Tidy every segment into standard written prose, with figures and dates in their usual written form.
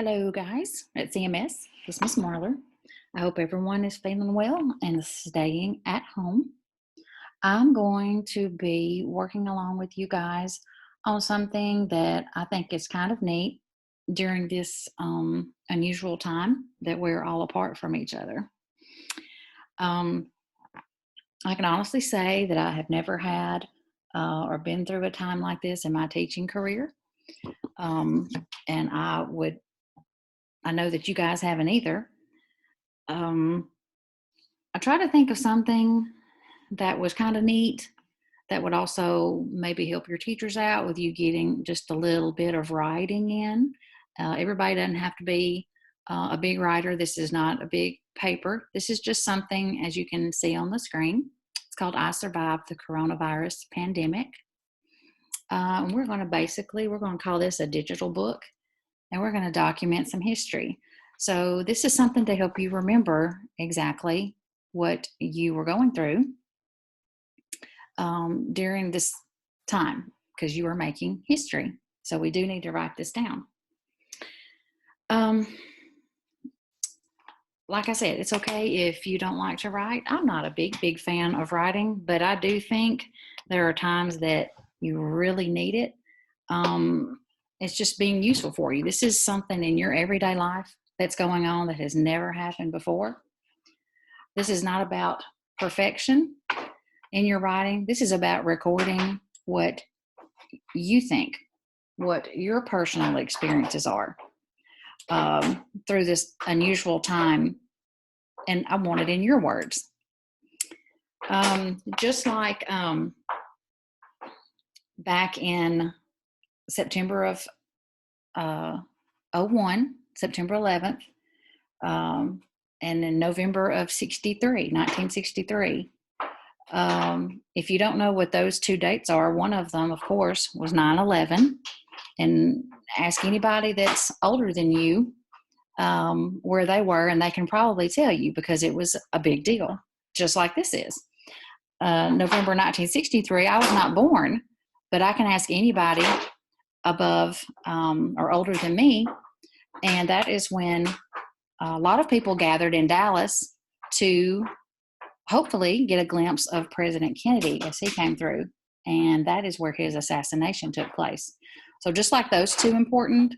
Hello, guys. It's EMS. This is Miss Marler. I hope everyone is feeling well and staying at home. I'm going to be working along with you guys on something that I think is kind of neat during this unusual time that we're all apart from each other. Um, I can honestly say that I have never had or been through a time like this in my teaching career. Um, and I know that you guys haven't either. Um, I try to think of something that was kind of neat that would also maybe help your teachers out with you getting just a little bit of writing in. Everybody doesn't have to be a big writer. This is not a big paper. This is just something, as you can see on the screen. It's called I Survived the Coronavirus Pandemic. And we're going to call this a digital book, and we're going to document some history. So this is something to help you remember exactly what you were going through during this time, because you are making history. So we do need to write this down. Like I said, it's okay if you don't like to write. I'm not a big fan of writing, but I do think there are times that you really need it. It's just being useful for you. This is something in your everyday life that's going on that has never happened before. This is not about perfection in your writing. This is about recording what you think, what your personal experiences are through this unusual time. And I want it in your words. Just like back in September of 01, September 11th, and in November of 1963. If you don't know what those two dates are, one of them, of course, was 9/11. And ask anybody that's older than you where they were, and they can probably tell you, because it was a big deal, just like this is. November 1963, I was not born, but I can ask anybody above or older than me, and that is when a lot of people gathered in Dallas to hopefully get a glimpse of President Kennedy as he came through, and that is where his assassination took place. So just like those two important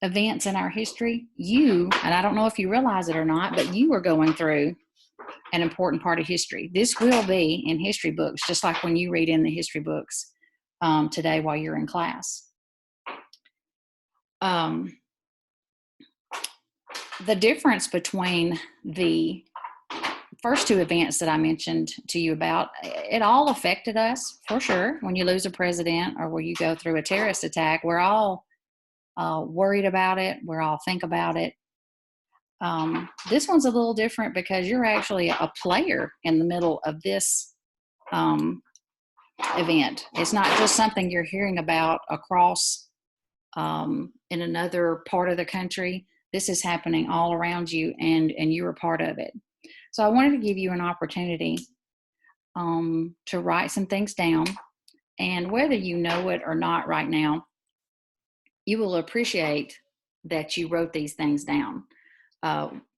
events in our history, and I don't know if you realize it or not, but you are going through an important part of history. This will be in history books, just like when you read in the history books today while you're in class. The difference between the first two events that I mentioned to you about, it all affected us for sure. When you lose a president or when you go through a terrorist attack, we're all worried about it. We're all think about it. This one's a little different because you're actually a player in the middle of this event. It's not just something you're hearing about across in another part of the country. This is happening all around you, and you're a part of it. So I wanted to give you an opportunity to write some things down, and whether you know it or not right now, you will appreciate that you wrote these things down.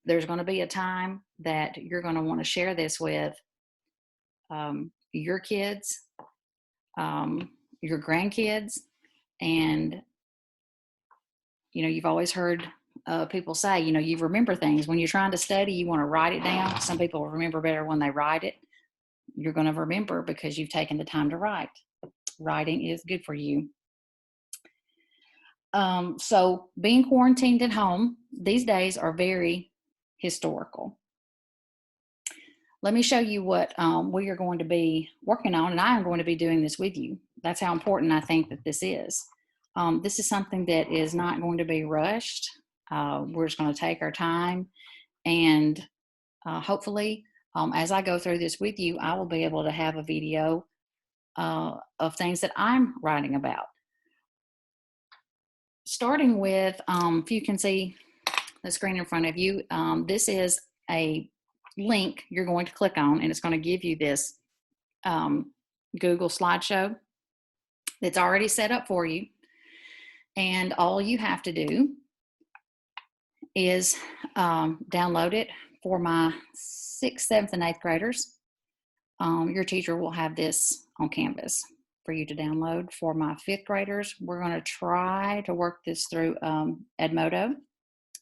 There's going to be a time that you're going to want to share this with your kids, your grandkids, and you've always heard people say, you remember things when you're trying to study. You want to write it down. Some people remember better when they write it. You're going to remember because you've taken the time to write. Writing is good for you. So being quarantined at home these days are very historical. Let me show you what we are going to be working on, and I am going to be doing this with you. That's how important I think that this is. This is something that is not going to be rushed. We're just going to take our time, and hopefully, as I go through this with you, I will be able to have a video of things that I'm writing about. Starting with, if you can see the screen in front of you, this is a link you're going to click on, and it's going to give you this Google slideshow that's already set up for you. And all you have to do is download it. For my 6th, 7th, and 8th graders, your teacher will have this on Canvas for you to download. For my 5th graders, we're going to try to work this through Edmodo,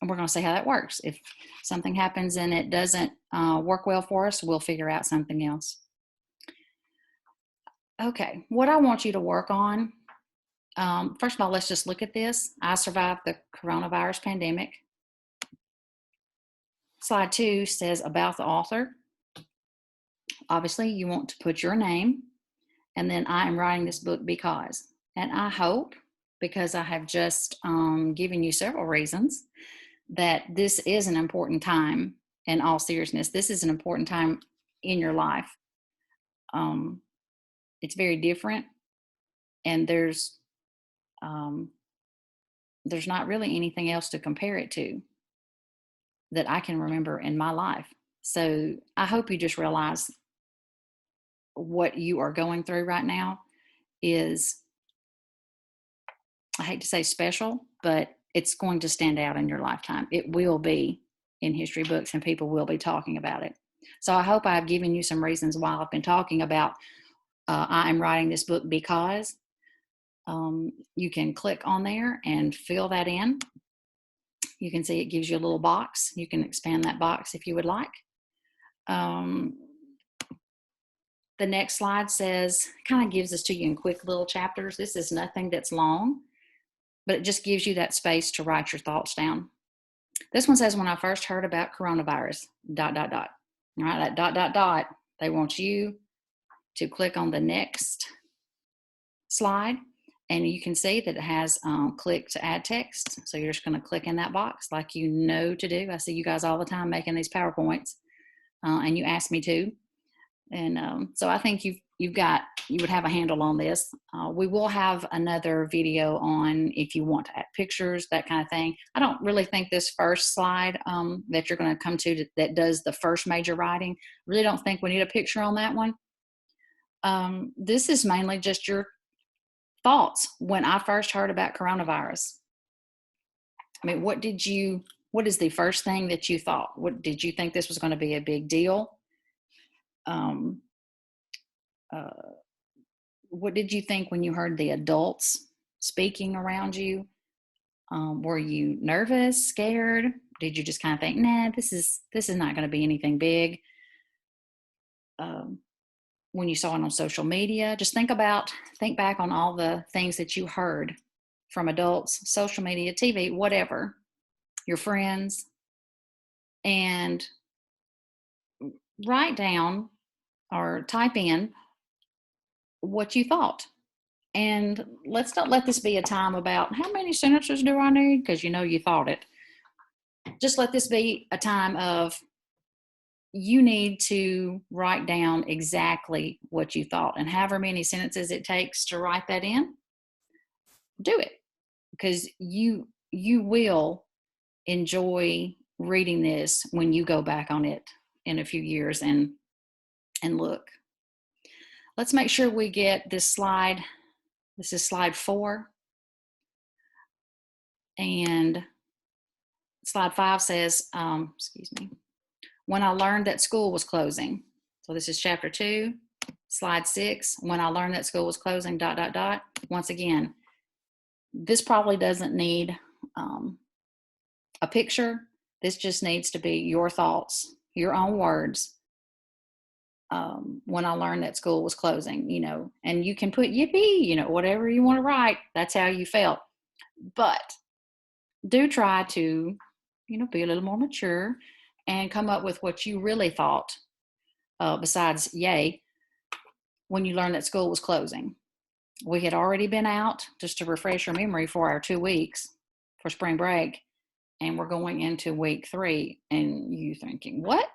and we're going to see how that works. If something happens and it doesn't work well for us, we'll figure out something else. Okay, what I want you to work on, first of all, let's just look at this. I survived the coronavirus pandemic. Slide 2 says about the author. Obviously, you want to put your name, and then I am writing this book because. And I hope, because I have just given you several reasons, that this is an important time. In all seriousness, this is an important time in your life. It's very different, and there's not really anything else to compare it to that I can remember in my life. So I hope you just realize what you are going through right now is, I hate to say special, but it's going to stand out in your lifetime. It will be in history books, and people will be talking about it. So I hope I've given you some reasons why I've been talking about I am writing this book because. You can click on there and fill that in. You can see it gives you a little box. You can expand that box if you would like. The next slide says, kind of gives this to you in quick little chapters. This is nothing that's long, but it just gives you that space to write your thoughts down. This one says, when I first heard about coronavirus, ... All right, that ... They want you to click on the next slide, and you can see that it has click to add text. So you're just going to click in that box like you know to do. I see you guys all the time making these PowerPoints, and you asked me to. And so I think you would have a handle on this. We will have another video on if you want to add pictures, that kind of thing. I don't really think this first slide that you're going to come to that does the first major writing, really don't think we need a picture on that one. This is mainly just your thoughts when I first heard about coronavirus. I mean, what is the first thing that you thought? What did you think this was going to be a big deal? What did you think when you heard the adults speaking around you? Were you nervous, scared? Did you just kind of think, nah, this is not going to be anything big? When you saw it on social media, just think back on all the things that you heard from adults, social media, TV, whatever, your friends, and write down or type in what you thought. And let's not let this be a time about how many sentences do I need, because you thought it. Just let this be a time of you need to write down exactly what you thought, and however many sentences it takes to write that in, do it, because you will enjoy reading this when you go back on it in a few years and look. Let's make sure we get this slide. This is slide 4. And slide 5 says, when I learned that school was closing. So this is chapter 2, slide 6. When I learned that school was closing, ... Once again, this probably doesn't need a picture. This just needs to be your thoughts, your own words. When I learned that school was closing, and you can put yippee, whatever you want to write, that's how you felt. But do try to, be a little more mature and come up with what you really thought, besides yay, when you learned that school was closing. We had already been out, just to refresh your memory, for our 2 weeks for spring break, and we're going into week 3, and you thinking, what?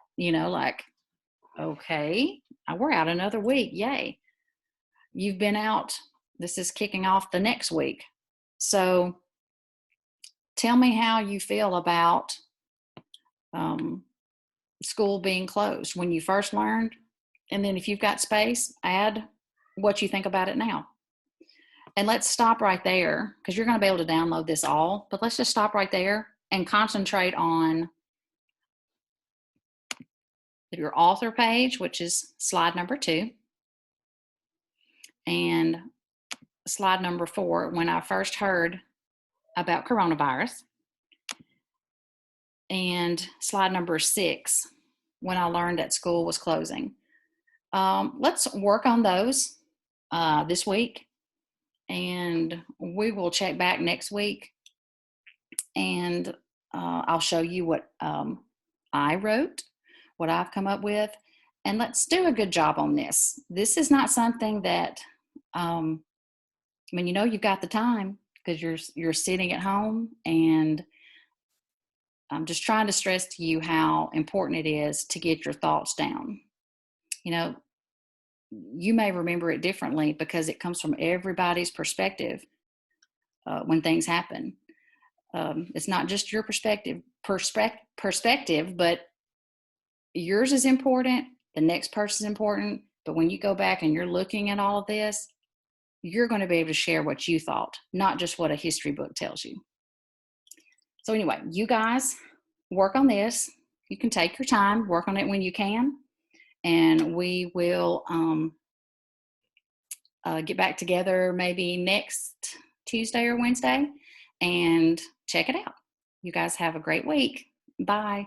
Okay, we're out another week, yay. You've been out, this is kicking off the next week. So tell me how you feel about school being closed when you first learned, and then if you've got space, add what you think about it now. And let's stop right there because you're going to be able to download this all, but let's just stop right there and concentrate on your author page, which is slide number 2, and slide number 4, when I first heard about coronavirus, and slide number 6, when I learned that school was closing. Let's work on those this week, and we will check back next week, and I'll show you what I wrote, what I've come up with, and let's do a good job on this. This is not something that, you've got the time because you're sitting at home, and I'm just trying to stress to you how important it is to get your thoughts down. You may remember it differently because it comes from everybody's perspective when things happen. It's not just your perspective, but yours is important. The next person is important. But when you go back and you're looking at all of this, you're going to be able to share what you thought, not just what a history book tells you. So anyway, you guys work on this. You can take your time, work on it when you can, and we will get back together maybe next Tuesday or Wednesday and check it out. You guys have a great week. Bye.